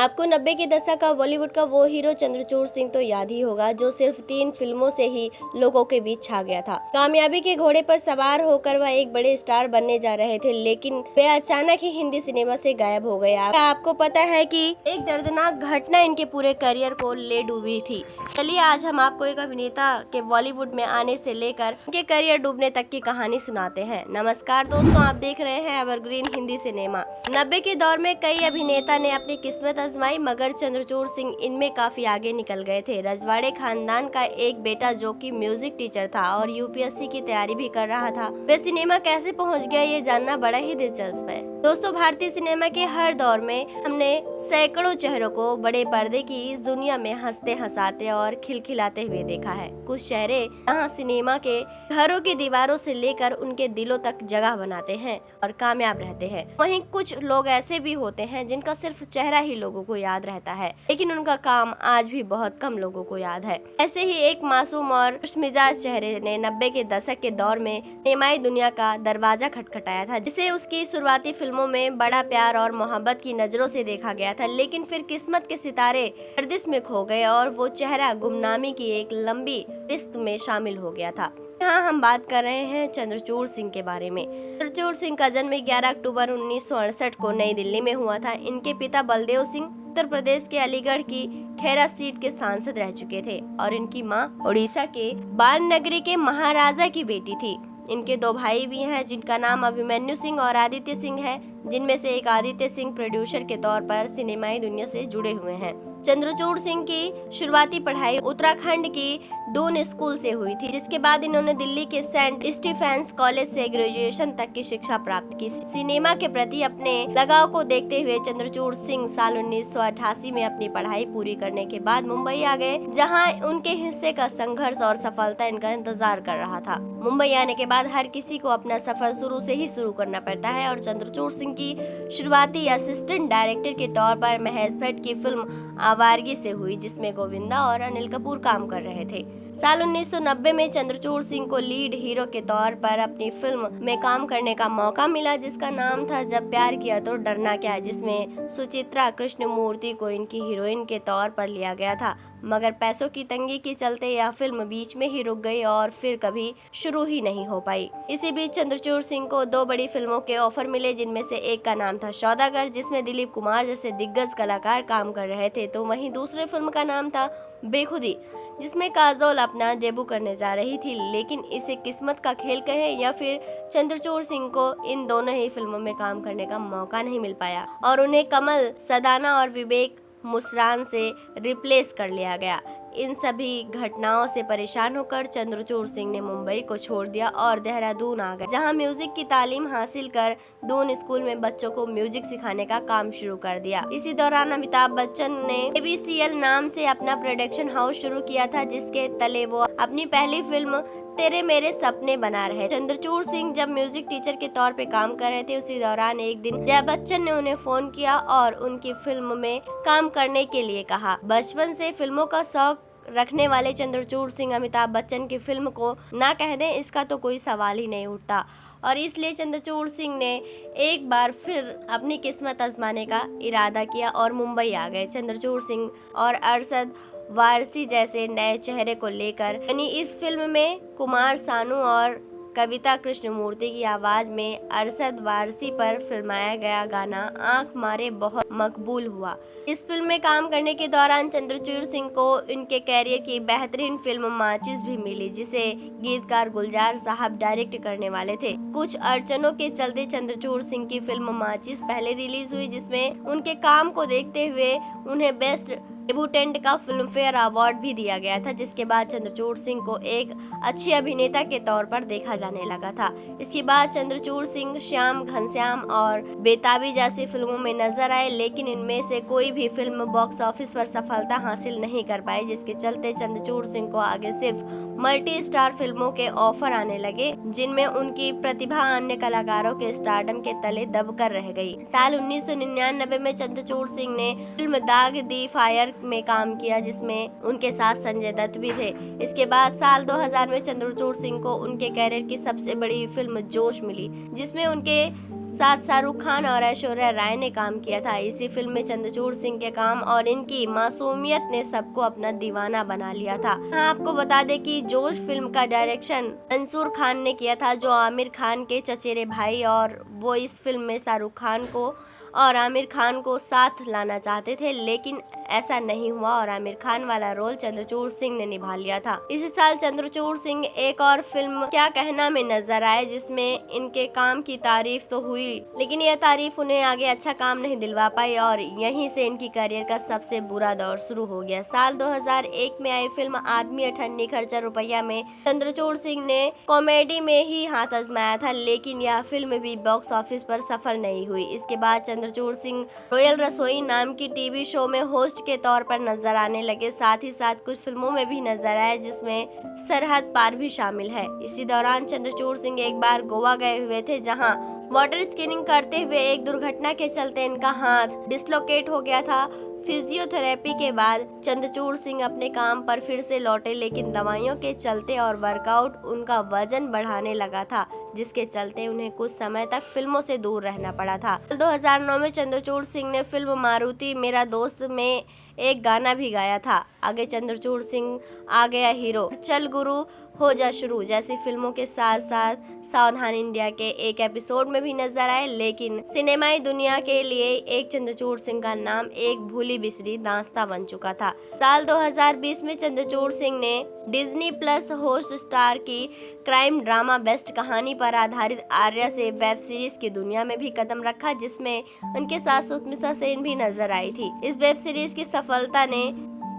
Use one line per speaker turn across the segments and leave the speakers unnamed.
आपको 90 के दशक का बॉलीवुड का वो हीरो चंद्रचूड़ सिंह तो याद ही होगा जो सिर्फ 3 फिल्मों से ही लोगों के बीच छा गया था। कामयाबी के घोड़े पर सवार होकर वह एक बड़े स्टार बनने जा रहे थे, लेकिन वे अचानक ही हिंदी सिनेमा से गायब हो गए। आपको पता है कि एक दर्दनाक घटना इनके पूरे करियर को ले डूबी थी। चलिए आज हम आपको एक अभिनेता के बॉलीवुड में आने से लेकर उनके करियर डूबने तक की कहानी सुनाते हैं। नमस्कार दोस्तों, आप देख रहे हैं एवरग्रीन हिंदी सिनेमा। 90 के दौर में कई अभिनेता ने अपनी किस्मत आजमाई, मगर चंद्रचूड़ सिंह इनमें काफी आगे निकल गए थे। रजवाड़े खानदान का एक बेटा जो कि म्यूजिक टीचर था और यूपीएससी की तैयारी भी कर रहा था, वे सिनेमा कैसे पहुंच गया ये जानना बड़ा ही दिलचस्प है। दोस्तों, भारतीय सिनेमा के हर दौर में हमने सैकड़ों चेहरों को बड़े पर्दे की इस दुनिया में हंसते हंसाते और खिलखिलाते हुए देखा है। कुछ चेहरे यहाँ सिनेमा के घरों की दीवारों से लेकर उनके दिलों तक जगह बनाते हैं और कामयाब रहते हैं। वहीं कुछ लोग ऐसे भी होते हैं जिनका सिर्फ चेहरा ही लोगों को याद रहता है, लेकिन उनका काम आज भी बहुत कम लोगों को याद है। ऐसे ही एक मासूम और खुशमिजाज चेहरे ने 90 के दशक के दौर में सिनेमाई दुनिया का दरवाजा खटखटाया था, जिसे उसकी शुरुआती फिल्मों में बड़ा प्यार और मोहब्बत की नजरों से देखा गया था। लेकिन फिर किस्मत के सितारे गर्दिश में खो गए और वो चेहरा गुमनामी की एक लंबी लिस्ट में शामिल हो गया था। यहाँ हम बात कर रहे हैं चंद्रचूड़ सिंह के बारे में। चंद्रचूड़ सिंह का जन्म 11 अक्टूबर 1968 को नई दिल्ली में हुआ था। इनके पिता बलदेव सिंह उत्तर प्रदेश के अलीगढ़ की खेरा सीट के सांसद रह चुके थे और इनकी मां उड़ीसा के बालनगरी के महाराजा की बेटी थी। इनके 2 भाई भी हैं जिनका नाम अभिमन्यु सिंह और आदित्य सिंह है, जिनमें से एक आदित्य सिंह प्रोड्यूसर के तौर पर सिनेमाई दुनिया से जुड़े हुए हैं। चंद्रचूड़ सिंह की शुरुआती पढ़ाई उत्तराखंड की दून स्कूल से हुई थी, जिसके बाद इन्होंने दिल्ली के सेंट स्टीफेंस कॉलेज से ग्रेजुएशन तक की शिक्षा प्राप्त की। सिनेमा के प्रति अपने लगाव को देखते हुए चंद्रचूड़ सिंह साल 1988 में अपनी पढ़ाई पूरी करने के बाद मुंबई आ गए, जहां उनके हिस्से का संघर्ष और सफलता इनका इंतजार कर रहा था। मुंबई आने के बाद हर किसी को अपना सफर शुरू से ही शुरू करना पड़ता है और चंद्रचूड़ सिंह की शुरुआती असिस्टेंट डायरेक्टर के तौर पर महेश भट्ट की फिल्म आवारगी से हुई, जिसमें गोविंदा और अनिल कपूर काम कर रहे थे। साल 1990 में चंद्रचूड़ सिंह को लीड हीरो के तौर पर अपनी फिल्म में काम करने का मौका मिला, जिसका नाम था जब प्यार किया तो डरना क्या, जिसमें सुचित्रा कृष्णमूर्ति को इनकी हीरोइन के तौर पर लिया गया था। मगर पैसों की तंगी के चलते यह फिल्म बीच में ही रुक गई और फिर कभी शुरू ही नहीं हो पाई। इसी बीच चंद्रचूड़ सिंह को 2 बड़ी फिल्मों के ऑफर मिले, जिनमें से एक का नाम था सौदागर, जिसमें दिलीप कुमार जैसे दिग्गज कलाकार काम कर रहे थे, तो वहीं दूसरे फिल्म का नाम था बेखुदी, जिसमें काजोल अपना डेब्यू करने जा रही थी। लेकिन इसे किस्मत का खेल कहें या फिर चंद्रचूड़ सिंह को इन दोनों ही फिल्मों में काम करने का मौका नहीं मिल पाया और उन्हें कमल सदाना और विवेक मुस्रान से रिप्लेस कर लिया गया। इन सभी घटनाओं से परेशान होकर चंद्रचूड़ सिंह ने मुंबई को छोड़ दिया और देहरादून आ गए, जहां म्यूजिक की तालीम हासिल कर दून स्कूल में बच्चों को म्यूजिक सिखाने का काम शुरू कर दिया। इसी दौरान अमिताभ बच्चन ने ABCL नाम से अपना प्रोडक्शन हाउस शुरू किया था, जिसके तले वो अपनी पहली फिल्म तेरे मेरे सपने बना रहे। चंद्रचूड़ सिंह जब म्यूजिक टीचर के तौर पे काम कर रहे थे, उसी दौरान एक दिन जया बच्चन ने उन्हें फोन किया और उनकी फिल्म में काम करने के लिए कहा। बचपन से फिल्मों का शौक रखने वाले चंद्रचूड़ सिंह अमिताभ बच्चन की फिल्म को ना कह दें इसका तो कोई सवाल ही नहीं उठता, और इसलिए चंद्रचूड़ सिंह ने एक बार फिर अपनी किस्मत आजमाने का इरादा किया और मुंबई आ गए। चंद्रचूड़ सिंह और अरशद वारसी जैसे नए चेहरे को लेकर यानी इस फिल्म में कुमार सानू और कविता कृष्णमूर्ति की आवाज में अरशद वारसी पर फिल्माया गया गाना आंख मारे बहुत मकबूल हुआ। इस फिल्म में काम करने के दौरान चंद्रचूड़ सिंह को इनके कैरियर की बेहतरीन फिल्म माचिस भी मिली, जिसे गीतकार गुलजार साहब डायरेक्ट करने वाले थे। कुछ अड़चनों के चलते चंद्रचूड़ सिंह की फिल्म माचिस पहले रिलीज हुई, जिसमें उनके काम को देखते हुए उन्हें बेस्ट डेब्यूटेंट का फिल्म फेयर अवार्ड भी दिया गया था, जिसके बाद चंद्रचूड़ सिंह को एक अच्छे अभिनेता के तौर पर देखा जाने लगा था। इसके बाद चंद्रचूड़ सिंह श्याम घनश्याम और बेताबी जैसी फिल्मों में नजर आए, लेकिन इनमें से कोई भी फिल्म बॉक्स ऑफिस पर सफलता हासिल नहीं कर पाई, जिसके चलते चंद्रचूड़ सिंह को आगे सिर्फ मल्टी स्टार फिल्मों के ऑफर आने लगे, जिनमें उनकी प्रतिभा अन्य कलाकारों के स्टारडम के तले दबकर रह गई। साल 1999 में चंद्रचूड़ सिंह ने फिल्म दाग दी फायर में काम किया, जिसमें उनके साथ संजय दत्त भी थे। इसके बाद साल 2000 में चंद्रचूड़ सिंह को उनके कैरियर की सबसे बड़ी फिल्म जोश मिली, जिसमें उनके साथ शाहरुख खान और ऐश्वर्या राय ने काम किया था। इसी फिल्म में चंद्रचूड़ सिंह के काम और इनकी मासूमियत ने सबको अपना दीवाना बना लिया था। हाँ, आपको बता दें कि जोश फिल्म का डायरेक्शन मंसूर खान ने किया था, जो आमिर खान के चचेरे भाई, और वो इस फिल्म में शाहरुख खान को और आमिर खान को साथ लाना चाहते थे, लेकिन ऐसा नहीं हुआ और आमिर खान वाला रोल चंद्रचूड़ सिंह ने निभा लिया था। इसी साल चंद्रचूड़ सिंह एक और फिल्म क्या कहना में नजर आए, जिसमें इनके काम की तारीफ तो हुई, लेकिन यह तारीफ उन्हें आगे अच्छा काम नहीं दिलवा पाई और यहीं से इनकी करियर का सबसे बुरा दौर शुरू हो गया। साल 2001 में आई फिल्म आदमी अठन्नी खर्चा रुपया में चंद्रचूड़ सिंह ने कॉमेडी में ही हाथ आजमाया था, लेकिन यह फिल्म भी बॉक्स ऑफिस पर सफल नहीं हुई। इसके बाद चंद्रचूड़ सिंह रॉयल रसोई नाम की टीवी शो में होस्ट के तौर पर नजर आने लगे। साथ ही साथ कुछ फिल्मों में भी नजर आए, जिसमें सरहद पार भी शामिल है। इसी दौरान चंद्रचूड़ सिंह एक बार गोवा गए हुए थे, जहां वाटर स्कीइंग करते हुए एक दुर्घटना के चलते इनका हाथ डिस्लोकेट हो गया था। फिजियोथेरेपी के बाद चंद्रचूड़ सिंह अपने काम पर फिर से लौटे, लेकिन दवाइयों के चलते और वर्कआउट उनका वजन बढ़ाने लगा था, जिसके चलते उन्हें कुछ समय तक फिल्मों से दूर रहना पड़ा था। 2009 में चंद्रचूड़ सिंह ने फिल्म मारुति मेरा दोस्त में एक गाना भी गाया था। आगे चंद्रचूड़ सिंह आ गया हीरो, चल गुरु हो जा शुरू जैसी फिल्मों के साथ साथ सावधान इंडिया के एक एपिसोड में भी नजर आए, लेकिन सिनेमाई दुनिया के लिए एक चंद्रचूड़ सिंह का नाम एक भूली बिसरी दास्तां बन चुका था। साल 2020 में चंद्रचूड़ सिंह ने डिज्नी प्लस होस्ट स्टार की क्राइम ड्रामा बेस्ट कहानी पर आधारित आर्या से वेब सीरीज की दुनिया में भी कदम रखा, जिसमें उनके साथ सुष्मिता सेन भी नजर आई थी। इस वेब सीरीज की सफलता ने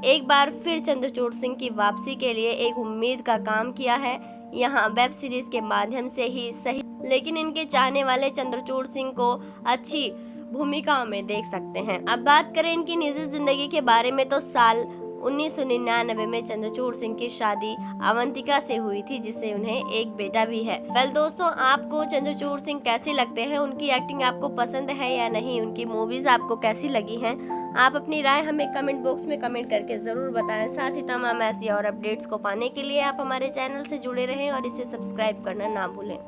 एक बार फिर चंद्रचूड़ सिंह की वापसी के लिए एक उम्मीद का काम किया है। यहाँ वेब सीरीज के माध्यम से ही सही, लेकिन इनके चाहने वाले चंद्रचूड़ सिंह को अच्छी भूमिकाओं में देख सकते हैं। अब बात करें इनकी निजी जिंदगी के बारे में, तो साल 1999 में चंद्रचूड़ सिंह की शादी अवंतिका से हुई थी, जिससे उन्हें एक बेटा भी है। वेल दोस्तों, आपको चंद्रचूड़ सिंह कैसे लगते हैं? उनकी एक्टिंग आपको पसंद है या नहीं? उनकी मूवीज आपको कैसी लगी हैं? आप अपनी राय हमें कमेंट बॉक्स में कमेंट करके जरूर बताएं। साथ ही तमाम ऐसी और अपडेट्स को पाने के लिए आप हमारे चैनल से जुड़े रहें और इसे सब्सक्राइब करना ना भूलें।